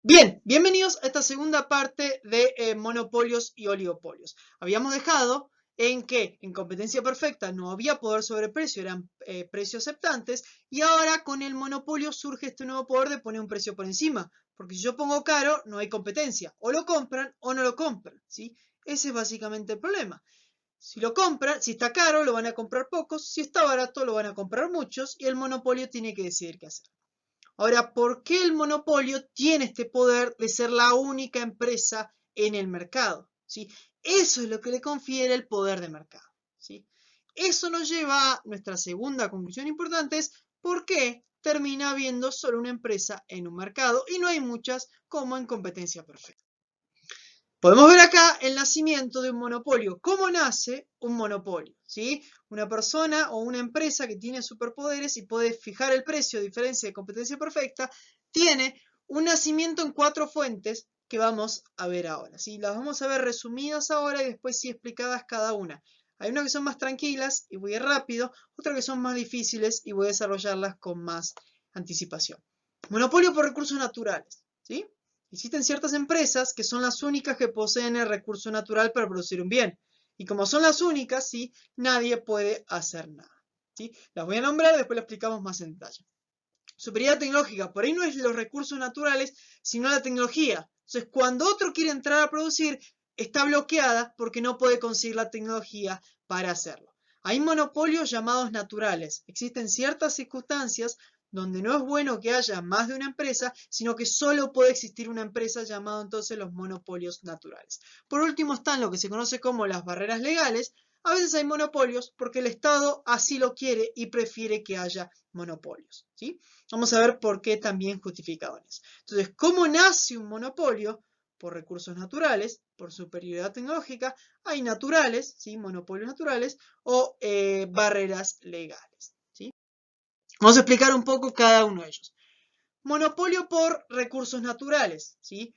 Bien, bienvenidos a esta segunda parte de monopolios y oligopolios. Habíamos dejado en que en competencia perfecta no había poder sobre precio, eran precios aceptantes, y ahora con el monopolio surge este nuevo poder de poner un precio por encima, porque si yo pongo caro no hay competencia, o lo compran o no lo compran, ¿sí? Ese es básicamente el problema. Si lo compran, si está caro lo van a comprar pocos, si está barato lo van a comprar muchos, y el monopolio tiene que decidir qué hacer. Ahora, ¿por qué el monopolio tiene este poder de ser la única empresa en el mercado? ¿Sí? Eso es lo que le confiere el poder de mercado. ¿Sí? Eso nos lleva a nuestra segunda conclusión importante, es por qué termina habiendo solo una empresa en un mercado y no hay muchas como en competencia perfecta. Podemos ver acá el nacimiento de un monopolio. ¿Cómo nace un monopolio? ¿Sí? Una persona o una empresa que tiene superpoderes y puede fijar el precio, a diferencia de competencia perfecta, tiene un nacimiento en 4 fuentes que vamos a ver ahora. ¿Sí? Las vamos a ver resumidas ahora y después sí explicadas cada una. Hay unas que son más tranquilas y voy a ir rápido, otras que son más difíciles y voy a desarrollarlas con más anticipación. Monopolio por recursos naturales. ¿Sí? Existen ciertas empresas que son las únicas que poseen el recurso natural para producir un bien. Y como son las únicas, ¿sí? Nadie puede hacer nada. ¿Sí? Las voy a nombrar, después las explicamos más en detalle. Superioridad tecnológica, por ahí no es los recursos naturales, sino la tecnología. Entonces, cuando otro quiere entrar a producir, está bloqueada porque no puede conseguir la tecnología para hacerlo. Hay monopolios llamados naturales. Existen ciertas circunstancias donde no es bueno que haya más de una empresa, sino que solo puede existir una empresa, llamado entonces los monopolios naturales. Por último están lo que se conoce como las barreras legales. A veces hay monopolios porque el Estado así lo quiere y prefiere que haya monopolios. ¿Sí? Vamos a ver por qué también justificadores. Entonces, ¿cómo nace un monopolio? Por recursos naturales, por superioridad tecnológica, hay naturales, ¿sí? Monopolios naturales, o barreras legales. ¿Sí? Vamos a explicar un poco cada uno de ellos. Monopolio por recursos naturales. ¿Sí?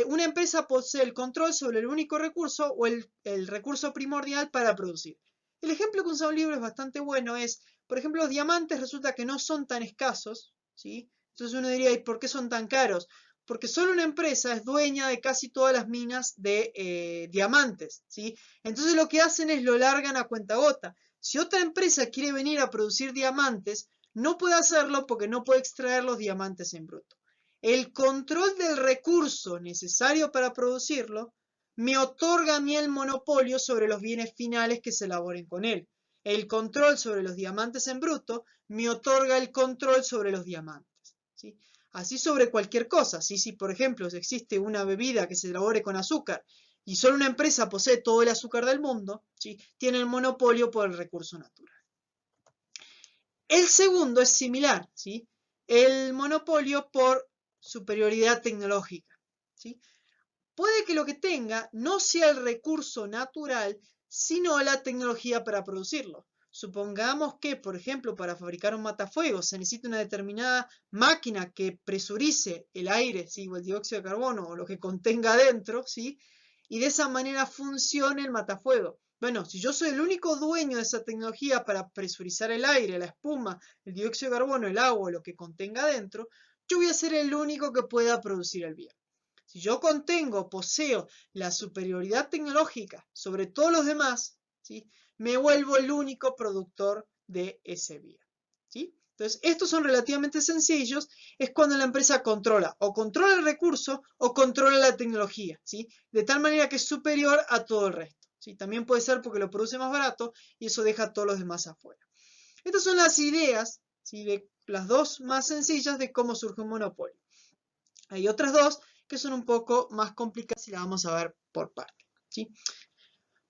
Una empresa posee el control sobre el único recurso o el recurso primordial para producir. El ejemplo que usa un libro es bastante bueno, es, por ejemplo, los diamantes resulta que no son tan escasos, ¿sí? Entonces uno diría, ¿y por qué son tan caros? Porque solo una empresa es dueña de casi todas las minas de diamantes, ¿sí? Entonces lo que hacen es lo largan a cuentagota. Si otra empresa quiere venir a producir diamantes, no puede hacerlo porque no puede extraer los diamantes en bruto. El control del recurso necesario para producirlo me otorga a mí el monopolio sobre los bienes finales que se elaboren con él. El control sobre los diamantes en bruto me otorga el control sobre los diamantes. ¿Sí? Así sobre cualquier cosa. ¿Sí? Si, por ejemplo, existe una bebida que se elabore con azúcar y solo una empresa posee todo el azúcar del mundo, ¿sí? Tiene el monopolio por el recurso natural. El segundo es similar, ¿sí? El monopolio por superioridad tecnológica. ¿Sí? Puede que lo que tenga no sea el recurso natural, sino la tecnología para producirlo. Supongamos que, por ejemplo, para fabricar un matafuegos se necesita una determinada máquina que presurice el aire, ¿sí? O el dióxido de carbono o lo que contenga dentro, ¿sí? Y de esa manera funcione el matafuego. Bueno, si yo soy el único dueño de esa tecnología para presurizar el aire, la espuma, el dióxido de carbono, el agua, lo que contenga dentro, yo voy a ser el único que pueda producir el bien. Si yo poseo la superioridad tecnológica sobre todos los demás, ¿sí? Me vuelvo el único productor de ese bien. ¿Sí? Entonces, estos son relativamente sencillos, es cuando la empresa controla el recurso o controla la tecnología, ¿sí? De tal manera que es superior a todo el resto. ¿Sí? También puede ser porque lo produce más barato y eso deja a todos los demás afuera. Estas son las ideas, ¿sí? De las dos más sencillas de cómo surge un monopolio. Hay otras dos que son un poco más complicadas y las vamos a ver por parte. ¿Sí?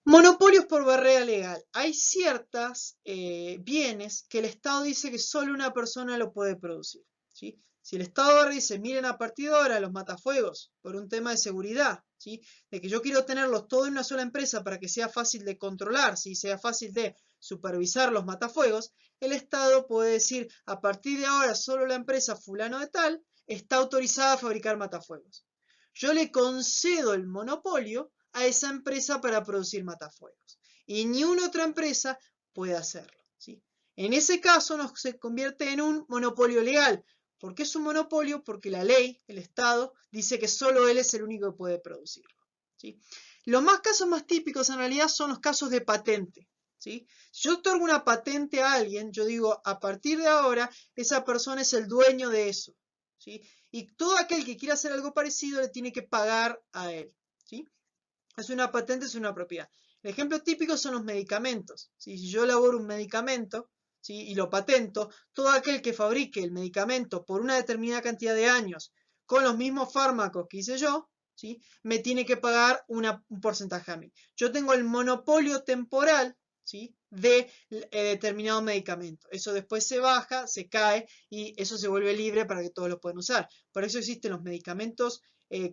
Monopolios por barrera legal. Hay ciertos bienes que el Estado dice que solo una persona lo puede producir. ¿Sí? Si el Estado ahora dice, miren, a partir de ahora los matafuegos, por un tema de seguridad, ¿sí? De que yo quiero tenerlos todos en una sola empresa para que sea fácil de controlar, ¿sí? Sea fácil de supervisar los matafuegos, el Estado puede decir, a partir de ahora solo la empresa fulano de tal está autorizada a fabricar matafuegos. Yo le concedo el monopolio a esa empresa para producir matafuegos. Y ni una otra empresa puede hacerlo. ¿Sí? En ese caso se convierte en un monopolio legal, ¿Por qué es un monopolio? Porque la ley, el Estado, dice que solo él es el único que puede producirlo, ¿sí? Los casos más típicos en realidad son los casos de patente, ¿sí? Si yo otorgo una patente a alguien, yo digo, a partir de ahora, esa persona es el dueño de eso, ¿sí? Y todo aquel que quiera hacer algo parecido le tiene que pagar a él, ¿sí? Es una patente, es una propiedad. El ejemplo típico son los medicamentos, ¿sí? Si yo elaboro un medicamento, ¿sí? Y lo patento, todo aquel que fabrique el medicamento por una determinada cantidad de años con los mismos fármacos que hice yo, ¿sí? Me tiene que pagar un porcentaje a mí. Yo tengo el monopolio temporal, ¿sí? De determinado medicamento. Eso después se baja, se cae y eso se vuelve libre para que todos lo puedan usar. Por eso existen los medicamentos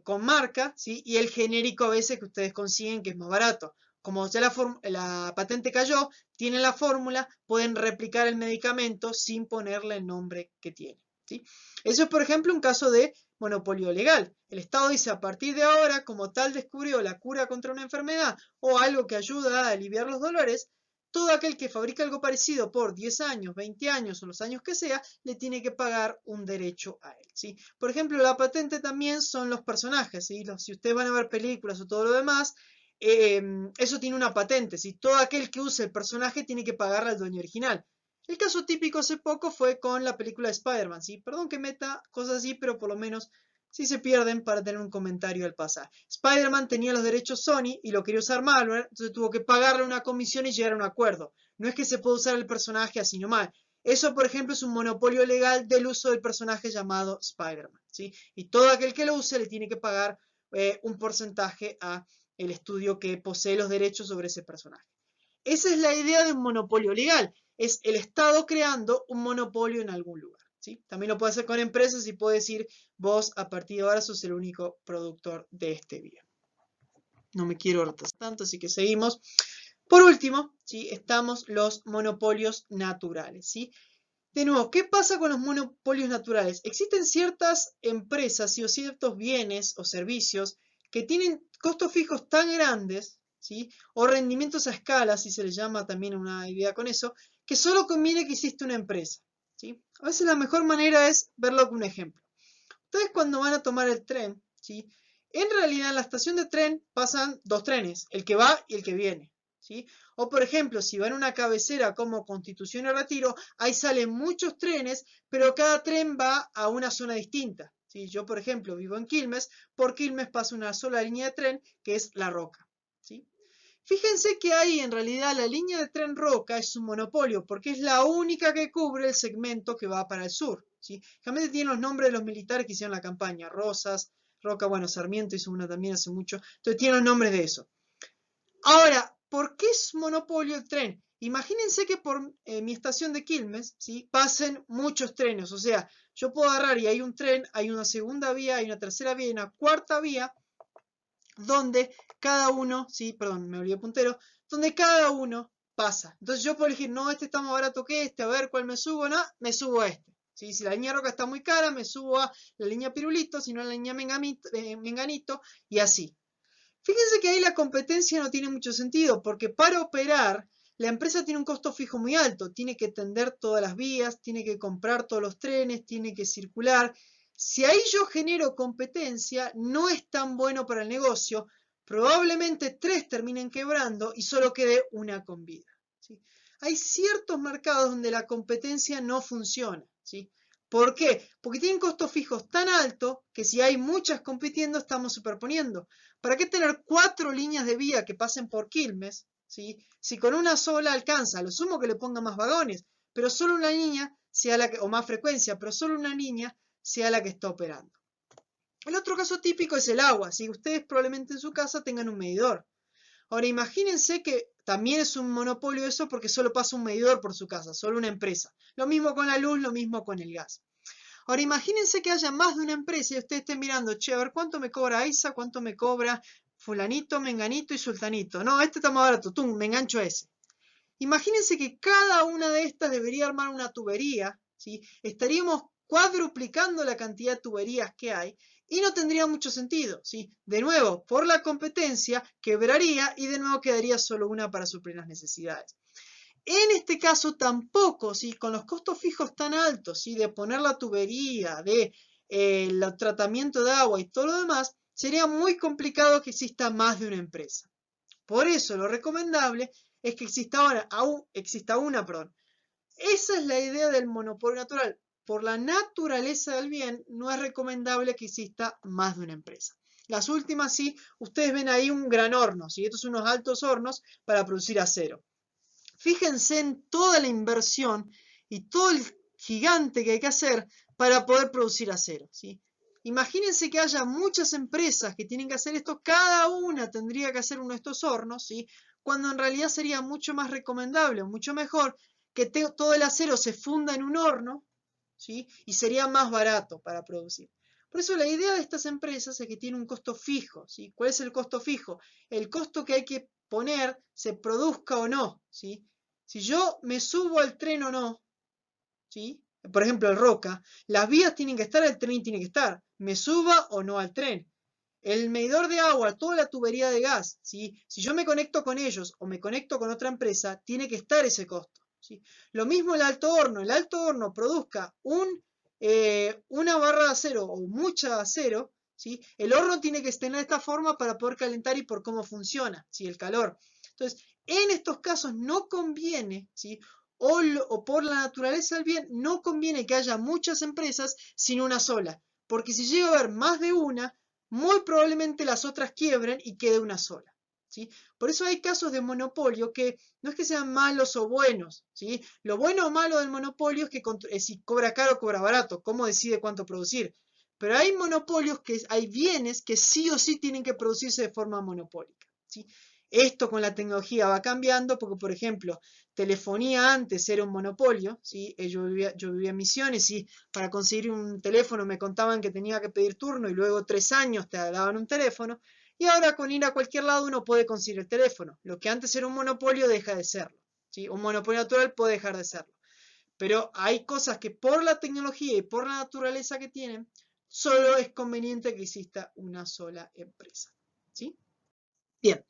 con marca, ¿sí? Y el genérico a veces que ustedes consiguen que es más barato. Como ya la patente cayó, tienen la fórmula, pueden replicar el medicamento sin ponerle el nombre que tiene, ¿sí? Eso es, por ejemplo, un caso de monopolio legal. El Estado dice, a partir de ahora, como tal descubrió la cura contra una enfermedad o algo que ayuda a aliviar los dolores, todo aquel que fabrica algo parecido por 10 años, 20 años o los años que sea, le tiene que pagar un derecho a él, ¿sí? Por ejemplo, la patente también son los personajes, ¿sí? Si ustedes van a ver películas o todo lo demás, eso tiene una patente, ¿sí? Todo aquel que use el personaje tiene que pagarle al dueño original. El caso típico hace poco fue con la película de Spider-Man, ¿sí? Perdón que meta cosas así, pero por lo menos sí se pierden para tener un comentario al pasar. Spider-Man tenía los derechos Sony y lo quería usar malware, entonces tuvo que pagarle una comisión y llegar a un acuerdo. No es que se pueda usar el personaje así nomás. Eso, por ejemplo, es un monopolio legal del uso del personaje llamado Spider-Man, ¿sí? Y todo aquel que lo use le tiene que pagar un porcentaje a el estudio que posee los derechos sobre ese personaje. Esa es la idea de un monopolio legal. Es el Estado creando un monopolio en algún lugar, ¿sí? También lo puede hacer con empresas y puede decir, vos a partir de ahora sos el único productor de este bien. No me quiero retrasar tanto, así que seguimos. Por último, ¿sí? Estamos los monopolios naturales, ¿sí? De nuevo, ¿qué pasa con los monopolios naturales? Existen ciertas empresas, ¿sí? O ciertos bienes o servicios que tienen costos fijos tan grandes, ¿sí? O rendimientos a escala, si se le llama también una idea con eso, que solo conviene que exista una empresa, ¿sí? A veces la mejor manera es verlo con un ejemplo. Ustedes cuando van a tomar el tren, ¿sí? En realidad en la estación de tren pasan dos trenes, el que va y el que viene, ¿sí? O por ejemplo, si van a una cabecera como Constitución y Retiro, ahí salen muchos trenes, pero cada tren va a una zona distinta, ¿sí? Yo, por ejemplo, vivo en Quilmes, por Quilmes pasa una sola línea de tren, que es La Roca, ¿sí? Fíjense que ahí en realidad la línea de tren Roca es un monopolio, porque es la única que cubre el segmento que va para el sur, ¿sí? Realmente tienen los nombres de los militares que hicieron la campaña, Rosas, Roca, bueno, Sarmiento hizo una también hace mucho, entonces tienen los nombres de eso. Ahora, ¿por qué es monopolio el tren? Imagínense que por mi estación de Quilmes, ¿sí? Pasen muchos trenes, o sea, yo puedo agarrar y hay un tren, hay una segunda vía, hay una tercera vía y una cuarta vía, donde cada uno, sí, perdón, me olvidé puntero, donde cada uno pasa. Entonces yo puedo elegir, no, este está más barato que este, a ver cuál me subo, no, me subo a este. ¿Sí? Si la línea Roca está muy cara, me subo a la línea Pirulito, si no a la línea Menganito, y así. Fíjense que ahí la competencia no tiene mucho sentido, porque para operar, la empresa tiene un costo fijo muy alto, tiene que tender todas las vías, tiene que comprar todos los trenes, tiene que circular. Si ahí yo genero competencia, no es tan bueno para el negocio, probablemente 3 terminen quebrando y solo quede una con vida, ¿sí? Hay ciertos mercados donde la competencia no funciona, ¿sí? ¿Por qué? Porque tienen costos fijos tan altos que si hay muchas compitiendo, estamos superponiendo. ¿Para qué tener 4 líneas de vía que pasen por Quilmes? ¿Sí? Si con una sola alcanza, lo sumo que le ponga más vagones, pero solo una línea sea la que, o más frecuencia, pero solo una línea sea la que está operando. El otro caso típico es el agua. ¿Sí? Ustedes probablemente en su casa tengan un medidor. Ahora imagínense que también es un monopolio eso porque solo pasa un medidor por su casa, solo una empresa. Lo mismo con la luz, lo mismo con el gas. Ahora imagínense que haya más de una empresa y ustedes estén mirando, che, a ver cuánto me cobra AISA, cuánto me cobra fulanito, menganito y sultanito. No, este está más barato, tú, me engancho a ese. Imagínense que cada una de estas debería armar una tubería, ¿sí? Estaríamos cuadruplicando la cantidad de tuberías que hay y no tendría mucho sentido, ¿sí? De nuevo, por la competencia, quebraría y de nuevo quedaría solo una para suplir las necesidades. en este caso tampoco, ¿sí? Con los costos fijos tan altos, ¿sí? De poner la tubería, de el tratamiento de agua y todo lo demás, sería muy complicado que exista más de una empresa. Por eso lo recomendable es que exista una, perdón. Esa es la idea del monopolio natural. Por la naturaleza del bien, no es recomendable que exista más de una empresa. Las últimas sí, ustedes ven ahí un gran horno, ¿sí? Estos son unos altos hornos para producir acero. Fíjense en toda la inversión y todo el gigante que hay que hacer para poder producir acero, ¿sí? Imagínense que haya muchas empresas que tienen que hacer esto, cada una tendría que hacer uno de estos hornos, ¿sí? Cuando en realidad sería mucho más recomendable, mucho mejor que todo el acero se funda en un horno, ¿sí? Y sería más barato para producir. Por eso la idea de estas empresas es que tienen un costo fijo, ¿sí? ¿Cuál es el costo fijo? El costo que hay que poner, se produzca o no, ¿sí? Si yo me subo al tren o no, ¿sí? Por ejemplo, el Roca, las vías tienen que estar, el tren tiene que estar, me suba o no al tren. El medidor de agua, toda la tubería de gas, ¿sí? Si yo me conecto con ellos o me conecto con otra empresa, tiene que estar ese costo, ¿sí? Lo mismo el alto horno produzca una barra de acero o mucha acero, ¿sí? El horno tiene que tener esta forma para poder calentar y por cómo funciona, ¿sí? El calor. Entonces, en estos casos no conviene, ¿sí? O por la naturaleza del bien, no conviene que haya muchas empresas sino una sola. Porque si llega a haber más de una, muy probablemente las otras quiebren y quede una sola, ¿sí? Por eso hay casos de monopolio que no es que sean malos o buenos, ¿sí? Lo bueno o malo del monopolio es que si cobra caro o cobra barato, cómo decide cuánto producir. Pero hay monopolios hay bienes que sí o sí tienen que producirse de forma monopólica, ¿sí? Esto con la tecnología va cambiando porque, por ejemplo, telefonía antes era un monopolio, ¿sí? Yo vivía en Misiones y para conseguir un teléfono me contaban que tenía que pedir turno y luego 3 años te daban un teléfono. Y ahora con ir a cualquier lado uno puede conseguir el teléfono. Lo que antes era un monopolio deja de serlo, ¿sí? Un monopolio natural puede dejar de serlo. Pero hay cosas que por la tecnología y por la naturaleza que tienen, solo es conveniente que exista una sola empresa, ¿sí? Bien.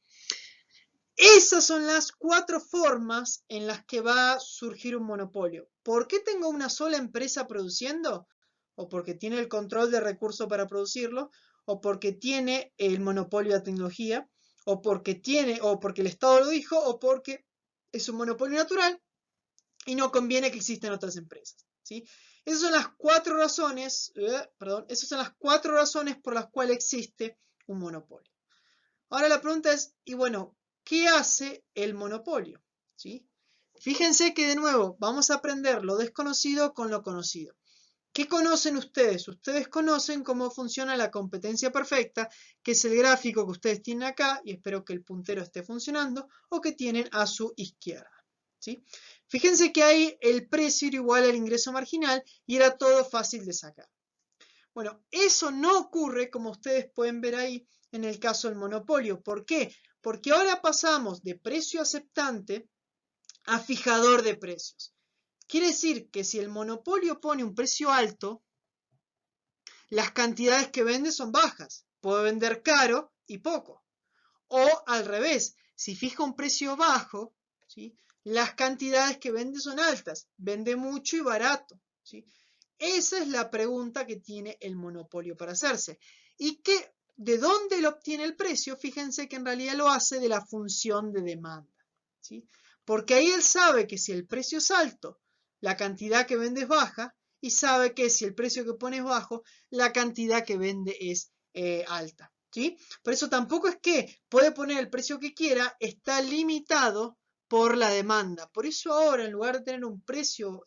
Esas son las 4 formas en las que va a surgir un monopolio. ¿Por qué tengo una sola empresa produciendo? O porque tiene el control de recursos para producirlo, o porque tiene el monopolio de tecnología, o porque el Estado lo dijo, o porque es un monopolio natural y no conviene que existan otras empresas, ¿sí? Esas son las 4 razones, esas son las 4 razones por las cuales existe un monopolio. Ahora la pregunta es, y bueno, ¿qué hace el monopolio? ¿Sí? Fíjense que de nuevo vamos a aprender lo desconocido con lo conocido. ¿Qué conocen ustedes? Ustedes conocen cómo funciona la competencia perfecta, que es el gráfico que ustedes tienen acá, y espero que el puntero esté funcionando, o que tienen a su izquierda, ¿sí? Fíjense que ahí el precio era igual al ingreso marginal y era todo fácil de sacar. Bueno, eso no ocurre, como ustedes pueden ver ahí, en el caso del monopolio. ¿Por qué? Porque ahora pasamos de precio aceptante a fijador de precios. Quiere decir que si el monopolio pone un precio alto, las cantidades que vende son bajas. Puede vender caro y poco. O al revés, si fija un precio bajo, ¿sí? Las cantidades que vende son altas. Vende mucho y barato, ¿sí? Esa es la pregunta que tiene el monopolio para hacerse. ¿Y de dónde lo obtiene el precio? Fíjense que en realidad lo hace de la función de demanda, ¿sí? Porque ahí él sabe que si el precio es alto, la cantidad que vende es baja, y sabe que si el precio que pone es bajo, la cantidad que vende es alta, ¿sí? Por eso tampoco es que puede poner el precio que quiera, está limitado por la demanda. Por eso ahora, en lugar de tener un precio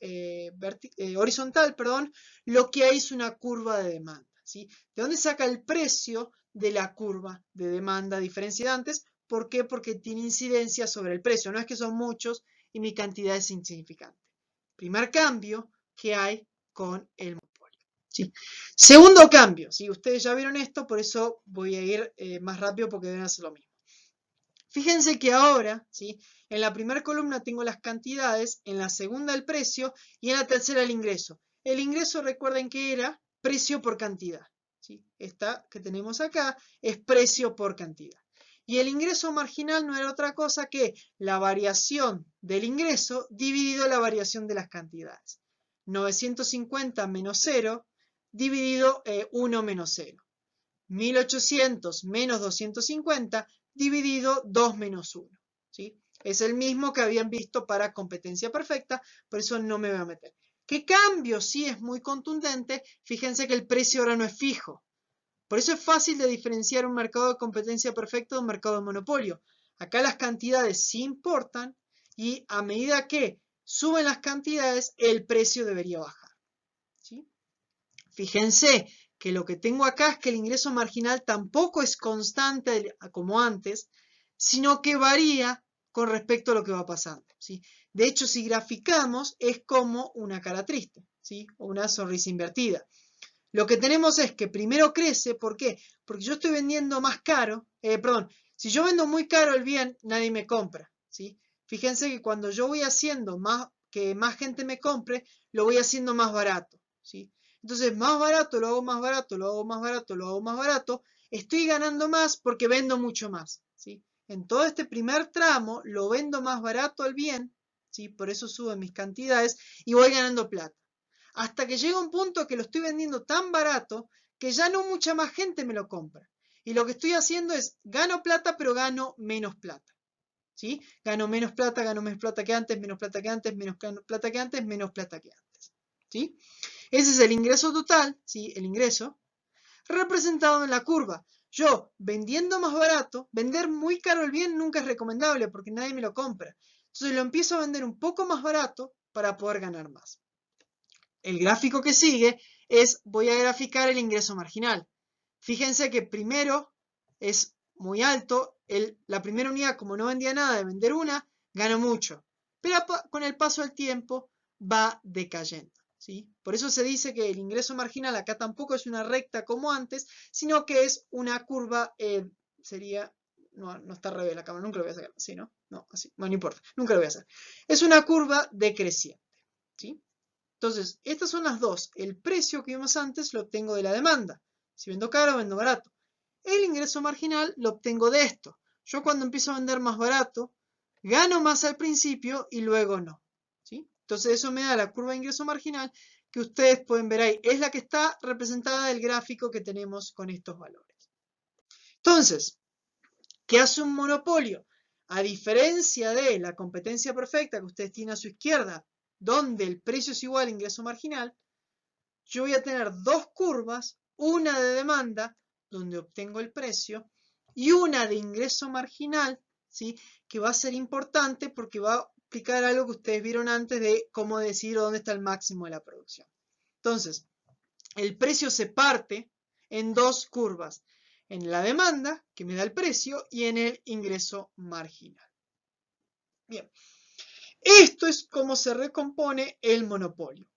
horizontal, perdón, lo que hay es una curva de demanda, ¿sí? ¿De dónde saca el precio? De la curva de demanda, a diferencia de antes. ¿Por qué? Porque tiene incidencia sobre el precio. No es que son muchos y mi cantidad es insignificante. Primer cambio que hay con el monopolio, ¿sí? Segundo cambio, ¿sí? Ustedes ya vieron esto, por eso voy a ir más rápido porque deben hacer lo mismo. Fíjense que ahora, ¿sí? En la primera columna tengo las cantidades, en la segunda el precio y en la tercera el ingreso. El ingreso, recuerden que era precio por cantidad, ¿sí? Esta que tenemos acá es precio por cantidad. Y el ingreso marginal no era otra cosa que la variación del ingreso dividido la variación de las cantidades. 950 menos 0 dividido 1 menos 0. 1800 menos 250 dividido 2 menos 1. ¿Sí? Es el mismo que habían visto para competencia perfecta, por eso no me voy a meter. ¿Qué cambio? Sí es muy contundente. Fíjense que el precio ahora no es fijo. Por eso es fácil de diferenciar un mercado de competencia perfecta de un mercado de monopolio. Acá las cantidades sí importan y a medida que suben las cantidades, el precio debería bajar. ¿Sí? Fíjense que lo que tengo acá es que el ingreso marginal tampoco es constante como antes, sino que varía con respecto a lo que va pasando. ¿Sí? De hecho, si graficamos, es como una cara triste, ¿sí? O una sonrisa invertida. Lo que tenemos es que primero crece, ¿por qué? Porque yo estoy vendiendo más caro, si yo vendo muy caro el bien, nadie me compra, ¿sí? Fíjense que cuando yo voy haciendo que más gente me compre, lo voy haciendo más barato, ¿sí? Entonces, más barato, lo hago más barato, lo hago más barato, lo hago más barato, estoy ganando más porque vendo mucho más, ¿sí? En todo este primer tramo, lo vendo más barato al bien, ¿sí? Por eso suben mis cantidades y voy ganando plata. Hasta que llega un punto que lo estoy vendiendo tan barato que ya no mucha más gente me lo compra. Y lo que estoy haciendo es, gano plata, pero gano menos plata. ¿Sí? Gano menos plata que antes, menos plata que antes, menos plata que antes, menos plata que antes. ¿Sí? Ese es el ingreso total, ¿sí? El ingreso, representado en la curva. Yo, vendiendo más barato, vender muy caro el bien nunca es recomendable porque nadie me lo compra. Entonces lo empiezo a vender un poco más barato para poder ganar más. El gráfico que sigue es, voy a graficar el ingreso marginal. Fíjense que primero es muy alto, la primera unidad, como no vendía nada de vender una, ganó mucho. Pero con el paso del tiempo va decayendo. ¿Sí? Por eso se dice que el ingreso marginal acá tampoco es una recta como antes, sino que es una curva, sería, no está al revés la cámara, nunca lo voy a sacar, ¿sí, no? No, así, bueno, no importa, nunca lo voy a hacer. Es una curva decreciente. ¿Sí? Entonces, estas son las dos. El precio que vimos antes lo obtengo de la demanda. Si vendo caro, vendo barato. El ingreso marginal lo obtengo de esto. Yo cuando empiezo a vender más barato, gano más al principio y luego no. ¿Sí? Entonces eso me da la curva de ingreso marginal que ustedes pueden ver ahí. Es la que está representada en el gráfico que tenemos con estos valores. Entonces, ¿qué hace un monopolio? A diferencia de la competencia perfecta que ustedes tienen a su izquierda, donde el precio es igual al ingreso marginal, yo voy a tener dos curvas, una de demanda, donde obtengo el precio, y una de ingreso marginal, ¿sí? Que va a ser importante porque va a explicar algo que ustedes vieron antes de cómo decidir dónde está el máximo de la producción. Entonces, el precio se parte en dos curvas, en la demanda, que me da el precio, y en el ingreso marginal. Bien, esto es cómo se recompone el monopolio,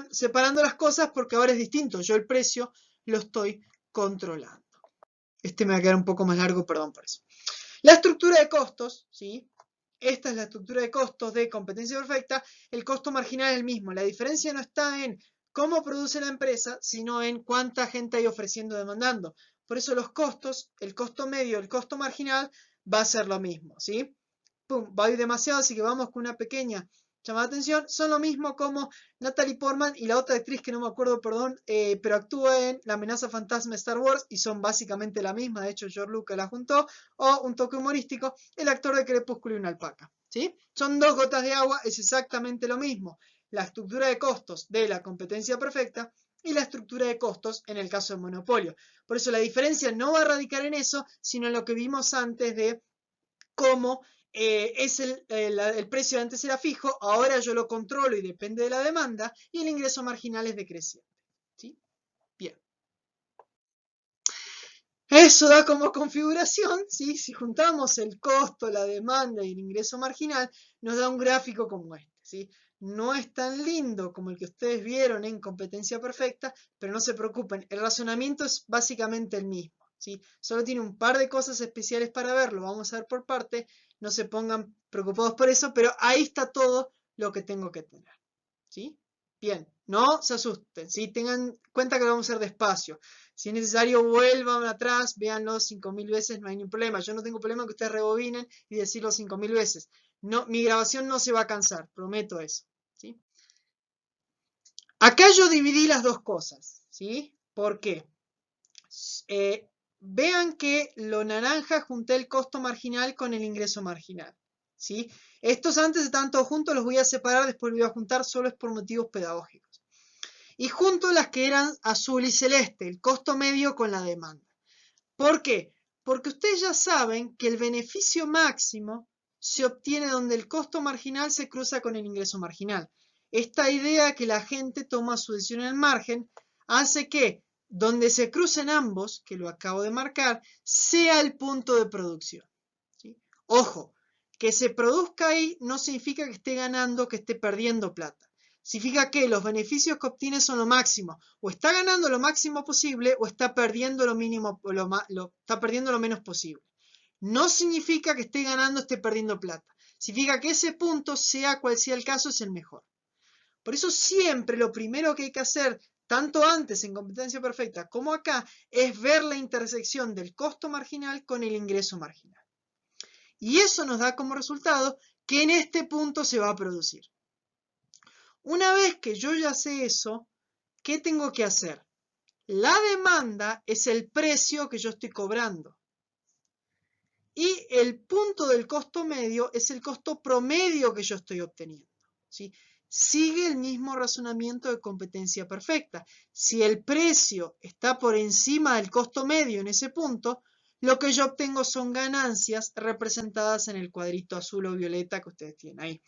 separando las cosas porque ahora es distinto, yo el precio lo estoy controlando. Este me va a quedar un poco más largo, perdón por eso. La estructura de costos, ¿sí? Esta es la estructura de costos de competencia perfecta, el costo marginal es el mismo, la diferencia no está en cómo produce la empresa, sino en cuánta gente hay ofreciendo demandando. Por eso los costos, el costo medio, el costo marginal, va a ser lo mismo, ¿sí? Pum, va a ir demasiado, así que vamos con una pequeña llamada de atención. Son lo mismo como Natalie Portman y la otra actriz que no me acuerdo, perdón, pero actúa en La amenaza fantasma de Star Wars y son básicamente la misma. De hecho, George Lucas la juntó. O un toque humorístico, el actor de Crepúsculo y una alpaca. ¿Sí? Son dos gotas de agua, es exactamente lo mismo. La estructura de costos de la competencia perfecta y la estructura de costos en el caso del monopolio. Por eso la diferencia no va a radicar en eso, sino en lo que vimos antes de cómo el precio de antes era fijo, ahora yo lo controlo y depende de la demanda, y el ingreso marginal es decreciente. ¿Sí? Bien. Eso da como configuración, ¿sí? Si juntamos el costo, la demanda y el ingreso marginal, nos da un gráfico como este. ¿Sí? No es tan lindo como el que ustedes vieron en competencia perfecta, pero no se preocupen, el razonamiento es básicamente el mismo. ¿Sí? Solo tiene un par de cosas especiales para verlo, vamos a ver por parte, no se pongan preocupados por eso, pero ahí está todo lo que tengo que tener. ¿Sí? Bien, no se asusten, ¿sí? Tengan en cuenta que lo vamos a hacer despacio. Si es necesario, vuelvan atrás, véanlo 5.000 veces, no hay ningún problema. Yo no tengo problema que ustedes rebobinen y decirlo 5.000 veces. No, mi grabación no se va a cansar, prometo eso, ¿sí? Acá yo dividí las dos cosas, ¿sí? ¿Por qué? Vean que lo naranja junté el costo marginal con el ingreso marginal, ¿sí? Estos antes estaban todos juntos, los voy a separar, después los voy a juntar, solo es por motivos pedagógicos. Y junto las que eran azul y celeste, el costo medio con la demanda. ¿Por qué? Porque ustedes ya saben que el beneficio máximo se obtiene donde el costo marginal se cruza con el ingreso marginal. Esta idea que la gente toma su decisión en el margen hace que donde se crucen ambos, que lo acabo de marcar, sea el punto de producción, ¿sí? Ojo, que se produzca ahí no significa que esté ganando, que esté perdiendo plata. Significa que los beneficios que obtiene son lo máximo. O está ganando lo máximo posible o está perdiendo lo mínimo, está perdiendo lo menos posible. No significa que esté ganando o esté perdiendo plata. Significa que ese punto, sea cual sea el caso, es el mejor. Por eso siempre lo primero que hay que hacer, tanto antes en competencia perfecta como acá, es ver la intersección del costo marginal con el ingreso marginal. Y eso nos da como resultado que en este punto se va a producir. Una vez que yo ya sé eso, ¿qué tengo que hacer? La demanda es el precio que yo estoy cobrando. Y el punto del costo medio es el costo promedio que yo estoy obteniendo, ¿sí? Sigue el mismo razonamiento de competencia perfecta. Si el precio está por encima del costo medio en ese punto, lo que yo obtengo son ganancias representadas en el cuadrito azul o violeta que ustedes tienen ahí.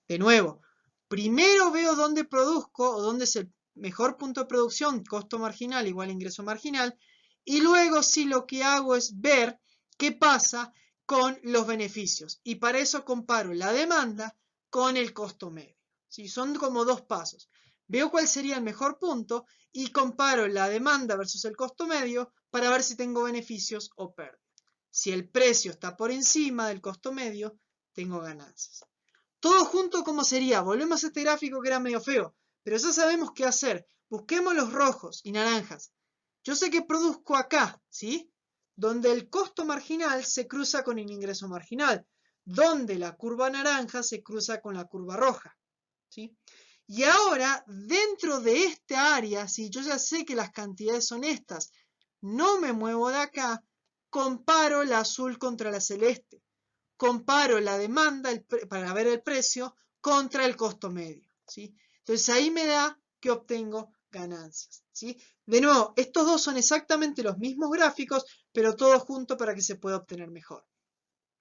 De nuevo, primero veo dónde produzco o dónde es el mejor punto de producción, costo marginal igual a ingreso marginal, y luego sí lo que hago es ver qué pasa con los beneficios. Y para eso comparo la demanda con el costo medio. ¿Sí? Son como dos pasos. Veo cuál sería el mejor punto y comparo la demanda versus el costo medio para ver si tengo beneficios o pérdidas. Si el precio está por encima del costo medio, tengo ganancias. Todo junto, ¿cómo sería? Volvemos a este gráfico que era medio feo, pero ya sabemos qué hacer. Busquemos los rojos y naranjas. Yo sé que produzco acá, ¿sí? Donde el costo marginal se cruza con el ingreso marginal, donde la curva naranja se cruza con la curva roja, ¿sí? Y ahora, dentro de esta área, si yo ya sé que las cantidades son estas, no me muevo de acá, comparo la azul contra la celeste. Comparo la demanda para ver el precio contra el costo medio, ¿sí? Entonces ahí me da que obtengo ganancias, ¿sí? De nuevo, estos dos son exactamente los mismos gráficos, pero todos juntos para que se pueda obtener mejor.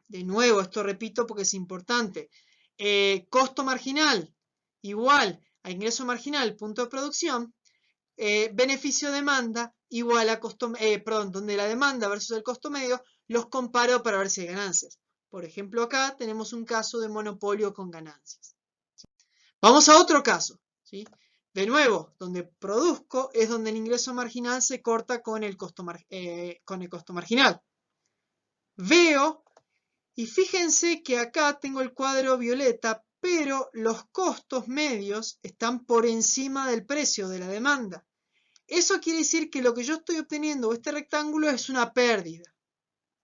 De nuevo, esto repito porque es importante. Costo marginal igual a ingreso marginal, punto de producción. Beneficio demanda igual a costo, donde la demanda versus el costo medio los comparo para ver si hay ganancias. Por ejemplo, acá tenemos un caso de monopolio con ganancias. Vamos a otro caso, ¿sí? De nuevo, donde produzco es donde el ingreso marginal se corta con el costo marginal. Veo, y fíjense que acá tengo el cuadro violeta, pero los costos medios están por encima del precio de la demanda. Eso quiere decir que lo que yo estoy obteniendo, este rectángulo, es una pérdida,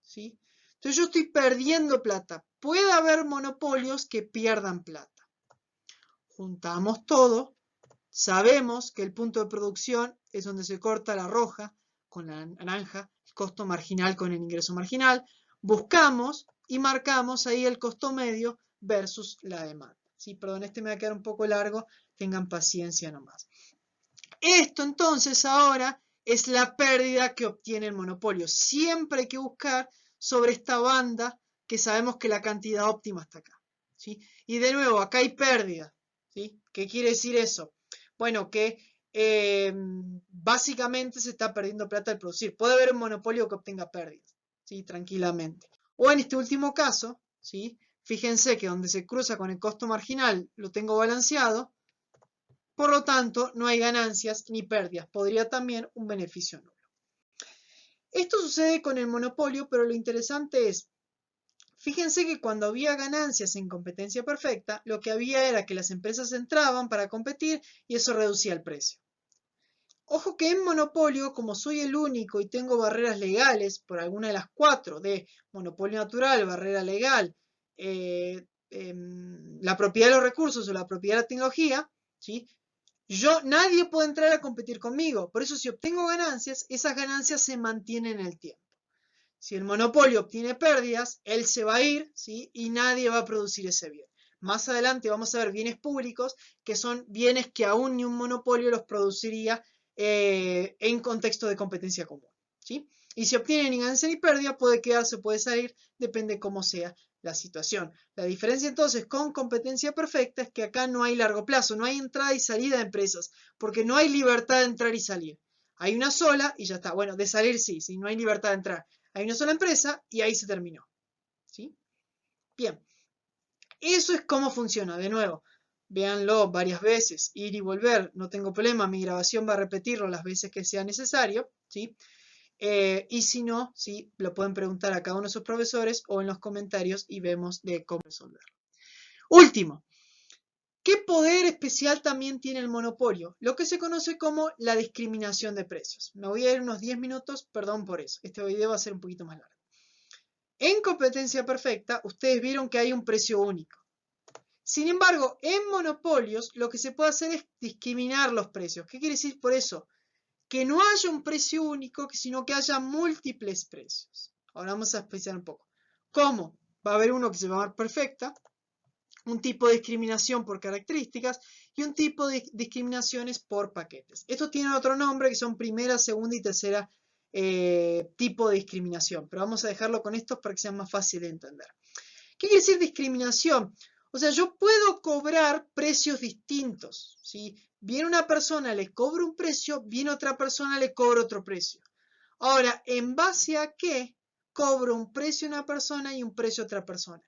¿sí? Entonces yo estoy perdiendo plata. Puede haber monopolios que pierdan plata. Juntamos todo. Sabemos que el punto de producción es donde se corta la roja con la naranja, el costo marginal con el ingreso marginal. Buscamos y marcamos ahí el costo medio versus la demanda. ¿Sí? Perdón, este me va a quedar un poco largo. Tengan paciencia nomás. Esto entonces ahora es la pérdida que obtiene el monopolio. Siempre hay que buscar sobre esta banda que sabemos que la cantidad óptima está acá, ¿sí? Y de nuevo, acá hay pérdida, ¿sí? ¿Qué quiere decir eso? Bueno, que básicamente se está perdiendo plata al producir. Puede haber un monopolio que obtenga pérdidas, ¿sí? Tranquilamente. O en este último caso, ¿sí? Fíjense que donde se cruza con el costo marginal lo tengo balanceado. Por lo tanto, no hay ganancias ni pérdidas. Podría también un beneficio nulo. Esto sucede con el monopolio, pero lo interesante es, fíjense que cuando había ganancias en competencia perfecta, lo que había era que las empresas entraban para competir y eso reducía el precio. Ojo que en monopolio, como soy el único y tengo barreras legales por alguna de las 4 de monopolio natural, barrera legal, la propiedad de los recursos o la propiedad de la tecnología, ¿sí? Nadie puede entrar a competir conmigo. Por eso si obtengo ganancias, esas ganancias se mantienen en el tiempo. Si el monopolio obtiene pérdidas, él se va a ir, ¿sí? Y nadie va a producir ese bien. Más adelante vamos a ver bienes públicos, que son bienes que aún ni un monopolio los produciría en contexto de competencia común, ¿sí? Y si obtiene ni ganancia ni pérdida, puede quedarse, puede salir, depende cómo sea la situación. La diferencia entonces con competencia perfecta es que acá no hay largo plazo, no hay entrada y salida de empresas, porque no hay libertad de entrar y salir. Hay una sola y ya está. Bueno, de salir sí, no hay libertad de entrar. Hay una sola empresa y ahí se terminó, ¿sí? Bien, eso es cómo funciona. De nuevo, véanlo varias veces, ir y volver, no tengo problema, mi grabación va a repetirlo las veces que sea necesario, ¿sí? Y si no, ¿sí? Lo pueden preguntar a cada uno de sus profesores o en los comentarios y vemos de cómo resolverlo. Último, ¿qué poder especial también tiene el monopolio? Lo que se conoce como la discriminación de precios. Me voy a ir unos 10 minutos, perdón por eso. Este video va a ser un poquito más largo. En competencia perfecta, ustedes vieron que hay un precio único. Sin embargo, en monopolios lo que se puede hacer es discriminar los precios. ¿Qué quiere decir por eso? Que no haya un precio único, sino que haya múltiples precios. Ahora vamos a especificar un poco. ¿Cómo? Va a haber uno que se va a llamar perfecta, un tipo de discriminación por características y un tipo de discriminaciones por paquetes. Estos tienen otro nombre que son primera, segunda y tercera tipo de discriminación, pero vamos a dejarlo con estos para que sea más fácil de entender. ¿Qué quiere decir discriminación? O sea, yo puedo cobrar precios distintos, ¿sí? Viene una persona, le cobro un precio, viene otra persona, le cobro otro precio. Ahora, ¿en base a qué cobro un precio a una persona y un precio a otra persona?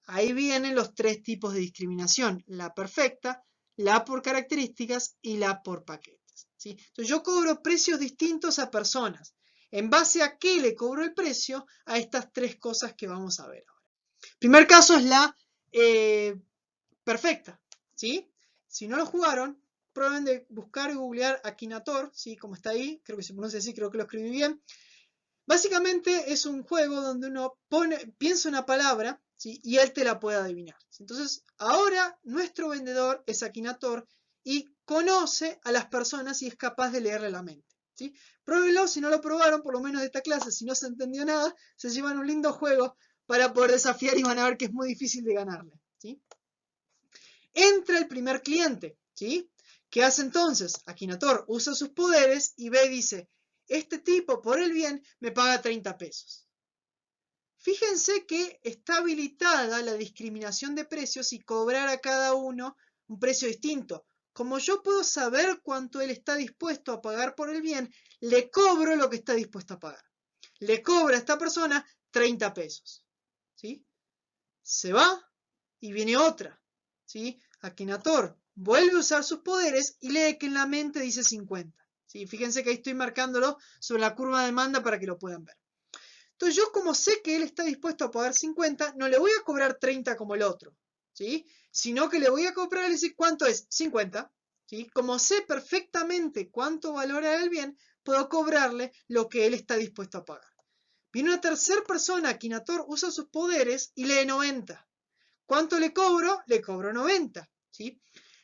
Ahí vienen los 3 tipos de discriminación, la perfecta, la por características y la por paquetes, ¿sí? Entonces yo cobro precios distintos a personas. ¿En base a qué le cobro el precio? A estas 3 cosas que vamos a ver ahora. Primer caso es la perfecta, ¿sí? Si no lo jugaron, prueben de buscar y googlear Akinator, ¿sí? Como está ahí, creo que se pronuncia así, creo que lo escribí bien. Básicamente es un juego donde uno piensa una palabra, ¿sí? Y él te la puede adivinar. Entonces, ahora nuestro vendedor es Akinator y conoce a las personas y es capaz de leerle la mente, ¿sí? Pruébenlo, si no lo probaron, por lo menos de esta clase, si no se entendió nada, se llevan un lindo juego para poder desafiar y van a ver que es muy difícil de ganarle, ¿sí? Entra el primer cliente, ¿sí? ¿Qué hace entonces? Akinator usa sus poderes y ve y dice, este tipo por el bien me paga 30 pesos. Fíjense que está habilitada la discriminación de precios y cobrar a cada uno un precio distinto. Como yo puedo saber cuánto él está dispuesto a pagar por el bien, le cobro lo que está dispuesto a pagar. Le cobro a esta persona 30 pesos, ¿sí? Se va y viene otra, ¿sí? Akinator vuelve a usar sus poderes y lee que en la mente dice 50. ¿Sí? Fíjense que ahí estoy marcándolo sobre la curva de demanda para que lo puedan ver. Entonces yo como sé que él está dispuesto a pagar 50, no le voy a cobrar 30 como el otro, ¿sí? Sino que le voy a cobrar y decir cuánto es 50, ¿sí? Como sé perfectamente cuánto valora el bien, puedo cobrarle lo que él está dispuesto a pagar. Viene una tercera persona, Akinator usa sus poderes y lee 90. ¿Cuánto le cobro? Le cobro 90, ¿sí?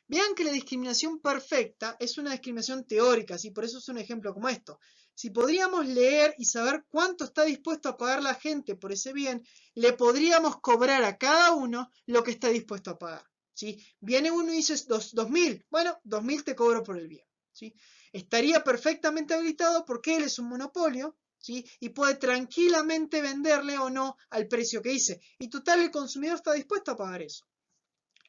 Vean que la discriminación perfecta es una discriminación teórica, ¿sí? Por eso es un ejemplo como esto. Si podríamos leer y saber cuánto está dispuesto a pagar la gente por ese bien, le podríamos cobrar a cada uno lo que está dispuesto a pagar, ¿sí? Viene uno y dice 2.000, bueno, 2.000 te cobro por el bien, ¿sí? Estaría perfectamente habilitado porque él es un monopolio, ¿sí? Y puede tranquilamente venderle o no al precio que dice. Y total, el consumidor está dispuesto a pagar eso.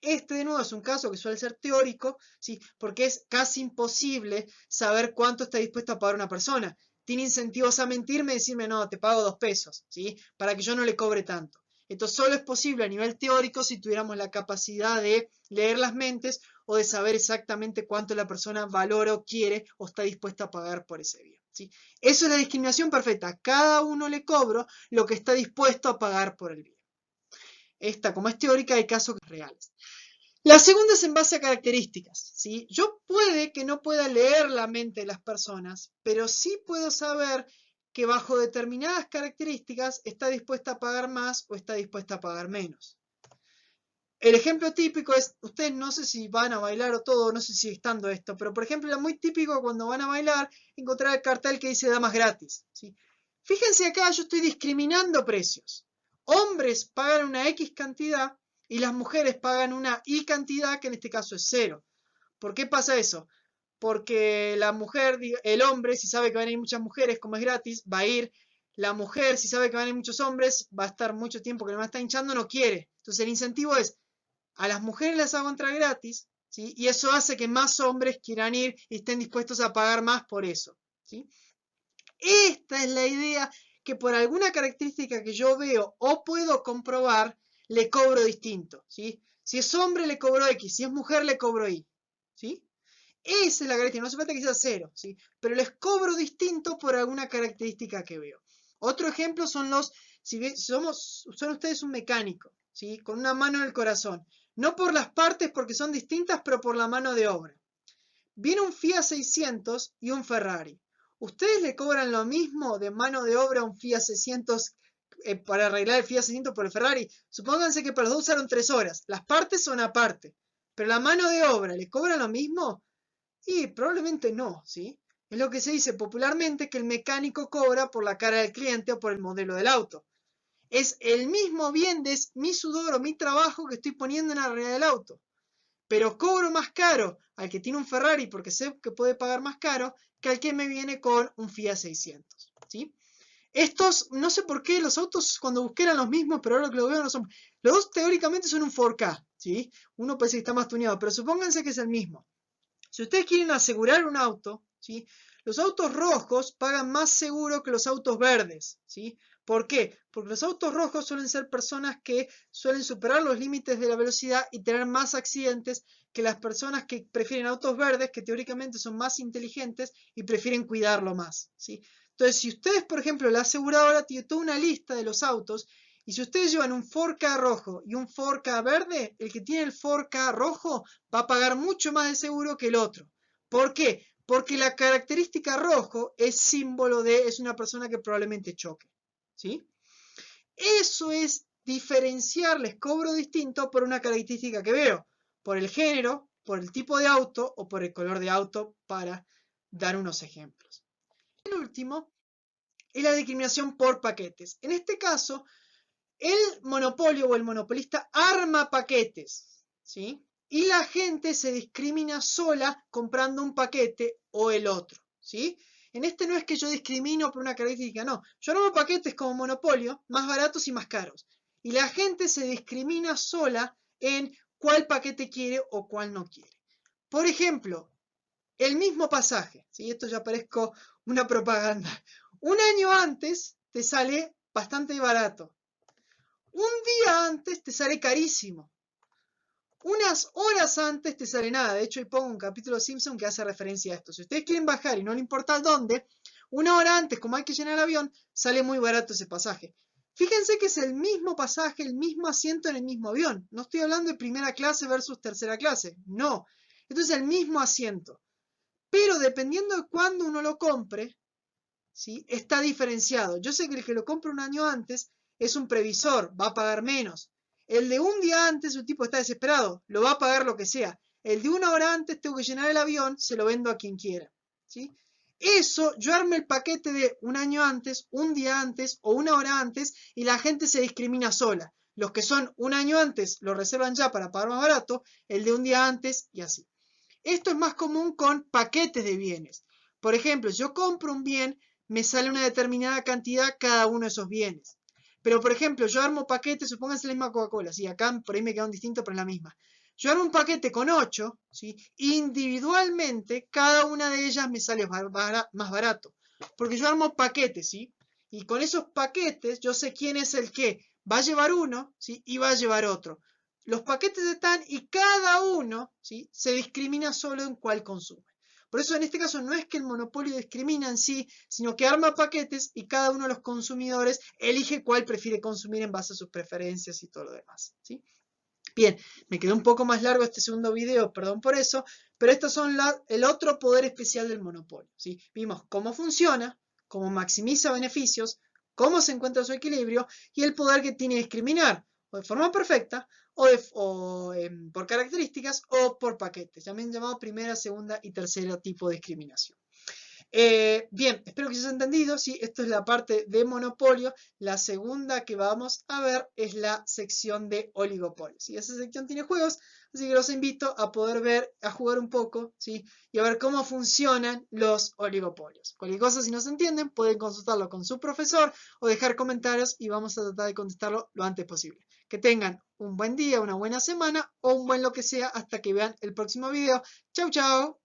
Este, de nuevo, es un caso que suele ser teórico, ¿sí? Porque es casi imposible saber cuánto está dispuesto a pagar una persona. Tiene incentivos a mentirme y decirme, no, te pago 2 pesos, ¿sí? Para que yo no le cobre tanto. Esto solo es posible a nivel teórico si tuviéramos la capacidad de leer las mentes o de saber exactamente cuánto la persona valora o quiere o está dispuesta a pagar por ese bien, ¿sí? Eso es la discriminación perfecta. A cada uno le cobro lo que está dispuesto a pagar por el bien. Esta, como es teórica, hay casos reales. La segunda es en base a características, ¿sí? Yo puede que no pueda leer la mente de las personas, pero sí puedo saber que bajo determinadas características está dispuesta a pagar más o está dispuesta a pagar menos. El ejemplo típico es, ustedes no sé si van a bailar o todo, no sé si estando esto, pero por ejemplo es muy típico cuando van a bailar encontrar el cartel que dice damas gratis, ¿sí? Fíjense acá, yo estoy discriminando precios. Hombres pagan una X cantidad y las mujeres pagan una Y cantidad, que en este caso es 0. ¿Por qué pasa eso? Porque la mujer, el hombre, si sabe que van a ir muchas mujeres, como es gratis, va a ir. La mujer, si sabe que van a ir muchos hombres, va a estar mucho tiempo que no me está hinchando, no quiere. Entonces el incentivo es, a las mujeres las hago entrar gratis, ¿sí? Y eso hace que más hombres quieran ir y estén dispuestos a pagar más por eso, ¿sí? Esta es la idea, que por alguna característica que yo veo o puedo comprobar, le cobro distinto, ¿sí? Si es hombre le cobro X, si es mujer le cobro Y, ¿sí? Esa es la característica, no hace falta que sea 0, ¿sí? Pero les cobro distinto por alguna característica que veo. Otro ejemplo son si son ustedes un mecánico, ¿sí? Con una mano en el corazón. No por las partes porque son distintas, pero por la mano de obra. Viene un Fiat 600 y un Ferrari. ¿Ustedes le cobran lo mismo de mano de obra a un Fiat 600 para arreglar el Fiat 600 por el Ferrari? Supónganse que para los dos usaron 3 horas. Las partes son aparte. Pero la mano de obra, ¿le cobran lo mismo? Y probablemente no, ¿sí? Es lo que se dice popularmente, que el mecánico cobra por la cara del cliente o por el modelo del auto. Es el mismo bien de mi sudor o mi trabajo que estoy poniendo en la realidad del auto. Pero cobro más caro al que tiene un Ferrari porque sé que puede pagar más caro que al que me viene con un Fiat 600, ¿sí? Estos, no sé por qué, los autos cuando busqué eran los mismos, pero ahora que lo veo no son. Los dos teóricamente son un 4K, ¿sí? Uno parece que está más tuneado, pero supónganse que es el mismo. Si ustedes quieren asegurar un auto, ¿sí? Los autos rojos pagan más seguro que los autos verdes, ¿sí? ¿Por qué? Porque los autos rojos suelen ser personas que suelen superar los límites de la velocidad y tener más accidentes que las personas que prefieren autos verdes, que teóricamente son más inteligentes y prefieren cuidarlo más, ¿sí? Entonces, si ustedes, por ejemplo, la aseguradora tiene toda una lista de los autos, y si ustedes llevan un 4K rojo y un 4K verde, el que tiene el 4K rojo va a pagar mucho más de seguro que el otro. ¿Por qué? Porque la característica rojo es símbolo de, es una persona que probablemente choque, ¿sí? Eso es diferenciarles cobro distinto por una característica que veo, por el género, por el tipo de auto o por el color de auto, para dar unos ejemplos. El último es la discriminación por paquetes. En este caso, el monopolio o el monopolista arma paquetes, ¿sí? Y la gente se discrimina sola comprando un paquete o el otro, ¿sí? En este no es que yo discrimino por una característica, no. Yo armo paquetes como monopolio, más baratos y más caros. Y la gente se discrimina sola en cuál paquete quiere o cuál no quiere. Por ejemplo, el mismo pasaje, ¿sí? Esto ya parezco una propaganda. Un año antes te sale bastante barato. Un día antes te sale carísimo. Unas horas antes te sale nada. De hecho, hoy pongo un capítulo de Simpson que hace referencia a esto. Si ustedes quieren bajar y no le importa dónde, una hora antes, como hay que llenar el avión, sale muy barato ese pasaje. Fíjense que es el mismo pasaje, el mismo asiento en el mismo avión. No estoy hablando de primera clase versus tercera clase. No. Entonces, el mismo asiento. Pero dependiendo de cuándo uno lo compre, ¿sí? Está diferenciado. Yo sé que el que lo compra un año antes es un previsor, va a pagar menos. El de un día antes, un tipo está desesperado, lo va a pagar lo que sea. El de una hora antes, tengo que llenar el avión, se lo vendo a quien quiera, ¿sí? Eso, yo armo el paquete de un año antes, un día antes o una hora antes y la gente se discrimina sola. Los que son un año antes lo reservan ya para pagar más barato, el de un día antes y así. Esto es más común con paquetes de bienes. Por ejemplo, si yo compro un bien, me sale una determinada cantidad cada uno de esos bienes. Pero, por ejemplo, yo armo paquetes, supónganse la misma Coca-Cola, ¿sí? Acá por ahí me queda un distinto, pero es la misma. Yo armo un paquete con 8, ¿sí? Individualmente, cada una de ellas me sale más barato. Porque yo armo paquetes, ¿sí? Y con esos paquetes yo sé quién es el que va a llevar uno, ¿sí? Y va a llevar otro. Los paquetes están y cada uno, ¿sí? Se discrimina solo en cuál consume. Por eso en este caso no es que el monopolio discrimina en sí, sino que arma paquetes y cada uno de los consumidores elige cuál prefiere consumir en base a sus preferencias y todo lo demás, ¿sí? Bien, me quedó un poco más largo este segundo video, perdón por eso, pero estos son el otro poder especial del monopolio, ¿sí? Vimos cómo funciona, cómo maximiza beneficios, cómo se encuentra su equilibrio y el poder que tiene discriminar, o de forma perfecta, por características o por paquetes, también llamado primera, segunda y tercera tipo de discriminación. Bien, espero que se haya entendido. Sí, esto es la parte de monopolio. La segunda que vamos a ver es la sección de oligopolio. ¿Sí? Esa sección tiene juegos, así que los invito a poder ver, a jugar un poco, ¿sí? Y a ver cómo funcionan los oligopolios. Cualquier cosa, si no se entienden, pueden consultarlo con su profesor o dejar comentarios y vamos a tratar de contestarlo lo antes posible. Que tengan un buen día, una buena semana o un buen lo que sea hasta que vean el próximo video. Chau, chau.